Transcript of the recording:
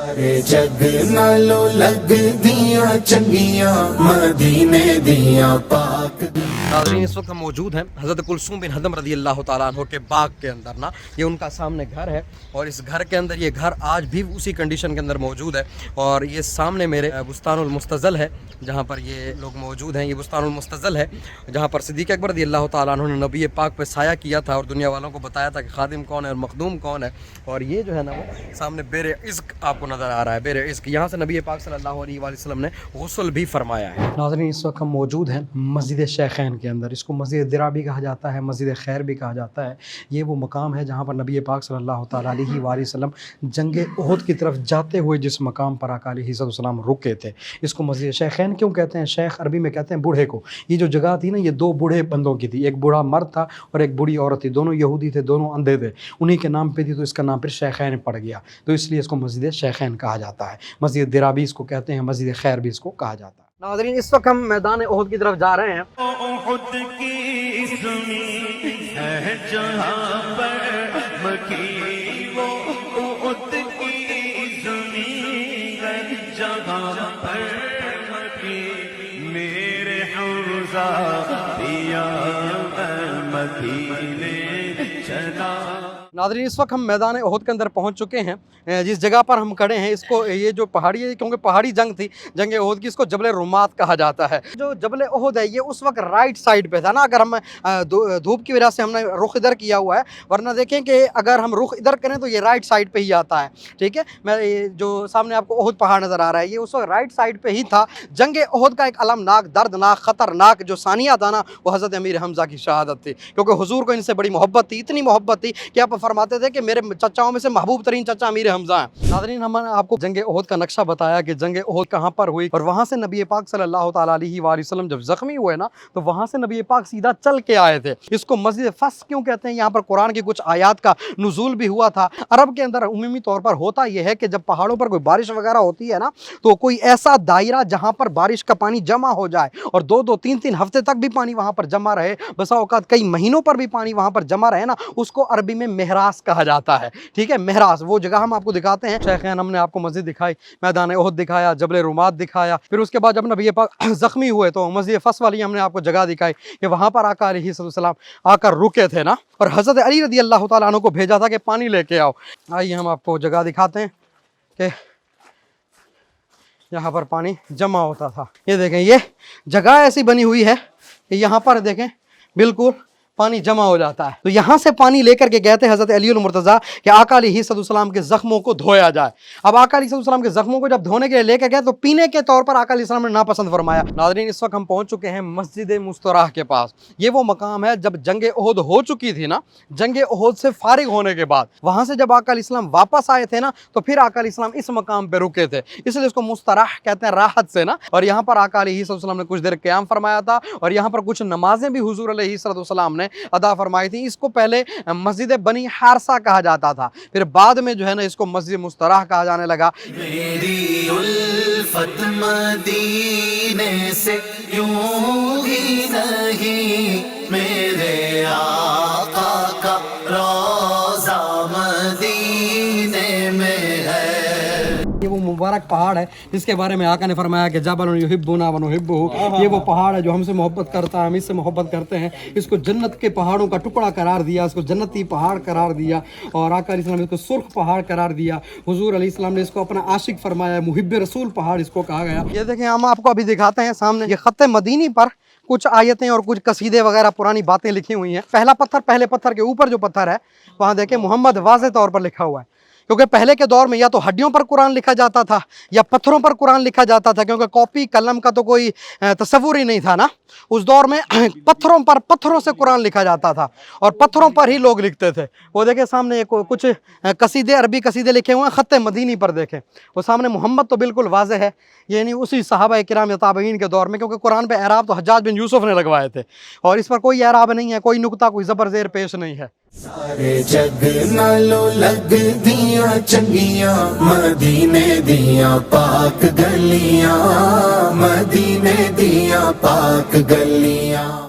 سارے جگ نالو لگ دیاں چنگیاں مدینے دیاں پاک. ناظرین اس وقت ہم موجود ہیں حضرت کلثوم بن ہضم رضی اللہ تعالیٰ عنہ کے باغ کے اندر نا. یہ ان کا سامنے گھر ہے اور اس گھر کے اندر یہ گھر آج بھی اسی کنڈیشن کے اندر موجود ہے. اور یہ سامنے میرے بستان المستظل ہے جہاں پر یہ لوگ موجود ہیں. یہ بستان المستظل ہے جہاں پر صدیق اکبر رضی اللہ تعالیٰ عنہ نے نبی پاک پہ سایہ کیا تھا اور دنیا والوں کو بتایا تھا کہ خادم کون ہے اور مخدوم کون ہے. اور یہ جو ہے نا وہ سامنے بیر عزق آپ کو نظر آ رہا ہے. بیر عزق یہاں سے نبی پاک صلی اللہ علیہ وآلہ وسلم نے غسل بھی فرمایا ہے. ناظرین اس وقت ہم موجود ہیں مسجد شیخین کے اندر. اس کو مسجد درا بھی کہا جاتا ہے, مسجد خیر بھی کہا جاتا ہے. یہ وہ مقام ہے جہاں پر نبی پاک صلی اللہ تعالیٰ علیہ وآلہ وسلم جنگ احد کی طرف جاتے ہوئے جس مقام پر آقا علیہ السلام رکے تھے. اس کو مسجد شیخین کیوں کہتے ہیں؟ شیخ عربی میں کہتے ہیں بوڑھے کو. یہ جو جگہ تھی نا یہ دو بوڑھے بندوں کی تھی. ایک بوڑھا مرد تھا اور ایک بوڑھی عورت تھی. دونوں یہودی تھے, دونوں اندھے تھے. انہی کے نام پہ تھی تو اس کا نام پھر شیخین پڑ گیا. تو اس لیے اس کو مسجد شیخین کہا جاتا ہے. مسجد درا بھی اس کو کہتے ہیں, مسجد خیر بھی اس کو کہا جاتا ہے. ناظرین اس وقت ہم میدان احد کی طرف جا رہے ہیں. احد کی زمین ہے جہاں پر مکی, وہ احد کی زمین ہے جہاں پر مکی, میرے حمزہ دیا مدینے چلا. ناظرین اس وقت ہم میدان احد کے اندر پہنچ چکے ہیں. جس جگہ پر ہم کھڑے ہیں اس کو یہ جو پہاڑی ہے کیونکہ پہاڑی جنگ تھی جنگ احد کی, اس کو جبل رمات کہا جاتا ہے. جو جبل احد ہے یہ اس وقت رائٹ سائڈ پہ تھا نا. اگر ہم دھوپ کی وجہ سے ہم نے رخ ادھر کیا ہوا ہے, ورنہ دیکھیں کہ اگر ہم رخ ادھر کریں تو یہ رائٹ سائڈ پہ ہی آتا ہے. ٹھیک ہے, میں جو سامنے آپ کو احد پہاڑ نظر آ رہا ہے یہ اس وقت رائٹ سائڈ پہ ہی تھا. جنگ احد کا ایک المناک, دردناک, خطرناک جو ثانیہ تھا نا وہ حضرت امیر حمزہ کی شہادت تھی. کیونکہ حضور کو ان سے بڑی محبت تھی, اتنی محبت تھی کہ آپ فرماتے تھے کہ میرے چچاؤں میں سے محبوب ترین چچا امیر حمزہ ہیں. ناظرین ہم نے آپ کو جنگ احد کا نقشہ بتایا کہ جنگ احد کہاں پر ہوئی, اور وہاں سے نبی پاک صلی اللہ تعالیٰ علیہ وآلہ وسلم جب زخمی ہوئے نا تو وہاں سے نبی پاک سیدھا چل کے آئے تھے. اس کو مسجد فس کیوں کہتے ہیں؟ یہاں پر قرآن کی کچھ آیات کا نزول بھی ہوا تھا. عرب کے اندر عمومی طور پر ہوتا یہ ہے کہ جب پہاڑوں پر کوئی بارش وغیرہ ہوتی ہے نا تو کوئی ایسا دائرہ جہاں پر بارش کا پانی جمع ہو جائے اور 2-3 ہفتے تک بھی پانی وہاں پر جمع رہے, بسا اوقات کئی مہینوں پر بھی پانی وہاں پر جمع رہے نا, اس کو عربی میں محراس کہا جاتا ہے. ٹھیک ہے, محراس وہ جگہ ہم آپ کو دکھاتے ہیں. شیخین ہم نے آپ کو مسجد دکھائی, میدان احد دکھایا, جبل رمات دکھایا. پھر اس کے بعد جب نبی پاک زخمی ہوئے تو مسجد فس والی ہم نے آپ کو جگہ دکھائی کہ وہاں پر آقا علیہ السلام آ کر رکے تھے نا, اور حضرت علی رضی اللہ تعالیٰ عنہ کو بھیجا تھا کہ پانی لے کے آؤ. آئیے ہم آپ کو جگہ دکھاتے ہیں کہ یہاں پر پانی جمع ہوتا تھا. یہ دیکھیں یہ جگہ ایسی بنی ہوئی ہے کہ یہاں پر دیکھیں بالکل پانی جمع ہو جاتا ہے. تو یہاں سے پانی لے کر کے گئے تھے حضرت علی المرتضیٰ کہ آقا علیہ السلام کے زخموں کو دھویا جائے. اب آقا علیہ السلام کے زخموں کو جب دھونے کے لیے لے کے گئے تو پینے کے طور پر آقا علیہ السلام نے ناپسند فرمایا. ناظرین اس وقت ہم پہنچ چکے ہیں مسجد مستراح کے پاس. یہ وہ مقام ہے جب جنگ احد ہو چکی تھی نا, جنگ احد سے فارغ ہونے کے بعد وہاں سے جب آقا علیہ السلام واپس آئے تھے نا تو پھر آقا علیہ السلام اس مقام پہ رکے تھے, اس لیے اس کو مستراح کہتے ہیں, راحت سے نا. اور یہاں پر آقا علیہ السلام نے کچھ دیر قیام فرمایا تھا اور یہاں پر کچھ نمازیں بھی حضور علیہ السلام نے ادا فرمائی تھی. اس کو پہلے مسجد بنی حارثہ کہا جاتا تھا, پھر بعد میں جو ہے نا اس کو مسجد مستراح کہا جانے لگا. میری الفت مدینے سے یوں ہی نہیں, میرے آقا کا روضہ مدینے میں ہے. یہ وہ مبارک پہاڑ ہے جس کے بارے میں آقا نے فرمایا کہ جبل یحبنا ونحبہ. یہ وہ پہاڑ ہے جو ہم سے محبت کرتا ہے, ہم اس سے محبت کرتے ہیں. اس کو جنت کے پہاڑوں کا ٹکڑا قرار دیا, اس کو جنتی پہاڑ قرار دیا, اور آقا علیہ السلام نے اس کو سرخ پہاڑ قرار دیا. حضور علیہ السلام نے اس کو اپنا عاشق فرمایا, محب رسول پہاڑ اس کو کہا گیا. یہ دیکھیں ہم آپ کو ابھی دکھاتے ہیں سامنے یہ خط مدینی پر کچھ آیتیں اور کچھ قصیدے وغیرہ پرانی باتیں لکھی ہوئی ہیں. پہلا پتھر, پہلے پتھر کے اوپر جو پتھر ہے وہاں دیکھیں محمد واضح طور پر لکھا ہوا ہے, کیونکہ پہلے کے دور میں یا تو ہڈیوں پر قرآن لکھا جاتا تھا یا پتھروں پر قرآن لکھا جاتا تھا, کیونکہ کاپی قلم کا تو کوئی تصور ہی نہیں تھا نا. اس دور میں پتھروں سے قرآن لکھا جاتا تھا اور پتھروں پر ہی لوگ لکھتے تھے. وہ دیکھیں سامنے کچھ قصیدے, عربی قصیدے لکھے ہوئے ہیں خط مدینی پر. دیکھیں وہ سامنے محمد تو بالکل واضح ہے, یعنی اسی صحابہ کرام یا تابعین کے دور میں, کیونکہ قرآن پہ اعراب تو حجاج بن یوسف نے لگوائے تھے اور اس پر کوئی اعراب نہیں ہے, کوئی نقطہ, کوئی زبر زیر پیش نہیں ہے. سارے جگ نالو لگ دیاں چنگیاں مدینے دیاں پاک گلیاں, مدینے دیاں پاک گلیاں.